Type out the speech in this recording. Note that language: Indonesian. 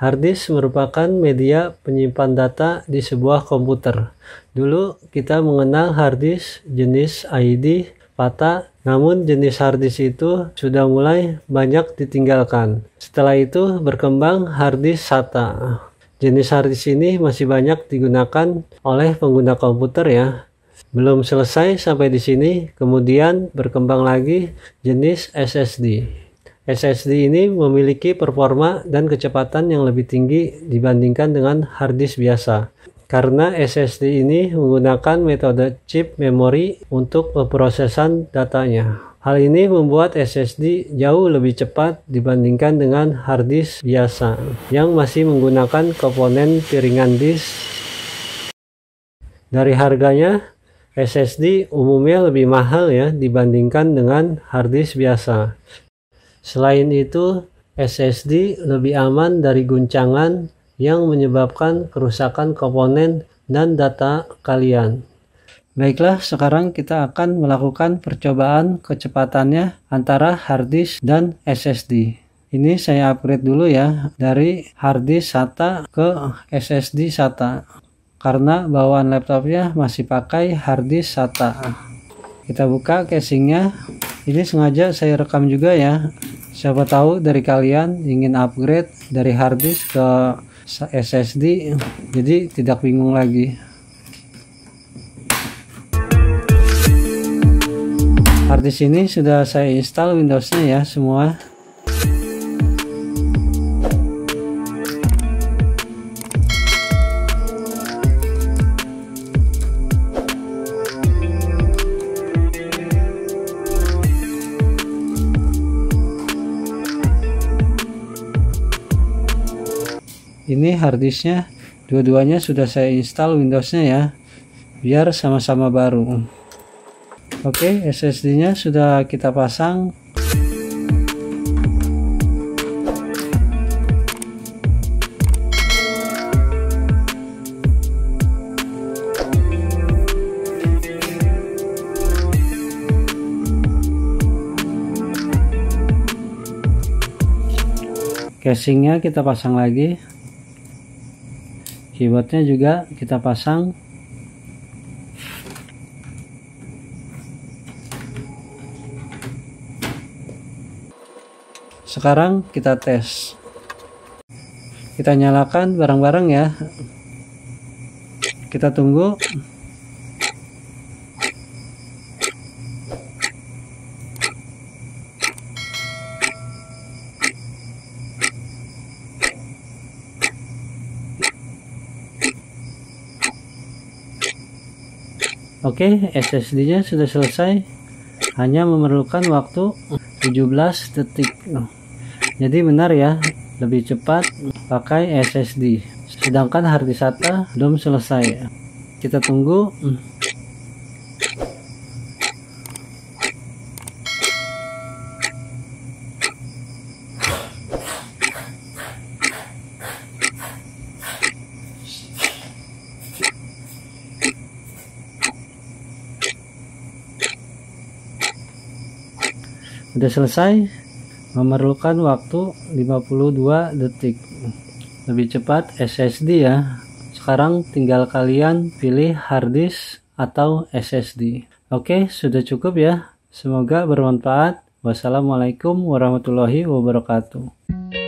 Harddisk merupakan media penyimpan data di sebuah komputer. Dulu kita mengenal harddisk jenis ID, FATA, namun jenis harddisk itu sudah mulai banyak ditinggalkan. Setelah itu berkembang harddisk SATA. Jenis harddisk ini masih banyak digunakan oleh pengguna komputer ya. Belum selesai sampai di sini, kemudian berkembang lagi jenis SSD. SSD ini memiliki performa dan kecepatan yang lebih tinggi dibandingkan dengan harddisk biasa. Karena SSD ini menggunakan metode chip memori untuk pemrosesan datanya. Hal ini membuat SSD jauh lebih cepat dibandingkan dengan harddisk biasa yang masih menggunakan komponen piringan disk. Dari harganya, SSD umumnya lebih mahal ya dibandingkan dengan harddisk biasa. Selain itu, SSD lebih aman dari guncangan yang menyebabkan kerusakan komponen dan data kalian. Baiklah, sekarang kita akan melakukan percobaan kecepatannya antara harddisk dan SSD. Ini saya upgrade dulu ya, dari harddisk SATA ke SSD SATA. Karena bawaan laptopnya masih pakai harddisk SATA. Kita buka casingnya. Ini sengaja saya rekam juga ya. Siapa tahu dari kalian ingin upgrade dari harddisk ke SSD, jadi tidak bingung lagi. Harddisk ini sudah saya install Windowsnya ya semua. Ini harddisknya, dua-duanya sudah saya install Windowsnya ya, biar sama-sama baru. Oke, SSD-nya sudah kita pasang. Casingnya kita pasang lagi. Keyboardnya juga kita pasang. Sekarang kita tes. Kita nyalakan bareng-bareng ya. Kita tunggu. Oke, SSD-nya sudah selesai. Hanya memerlukan waktu 17 detik. Jadi benar ya, lebih cepat pakai SSD. Sedangkan harddisk SATA belum selesai. Kita tunggu. Udah selesai, memerlukan waktu 52 detik. Lebih cepat SSD ya. Sekarang tinggal kalian pilih harddisk atau SSD. Oke, sudah cukup ya. Semoga bermanfaat. Wassalamualaikum warahmatullahi wabarakatuh.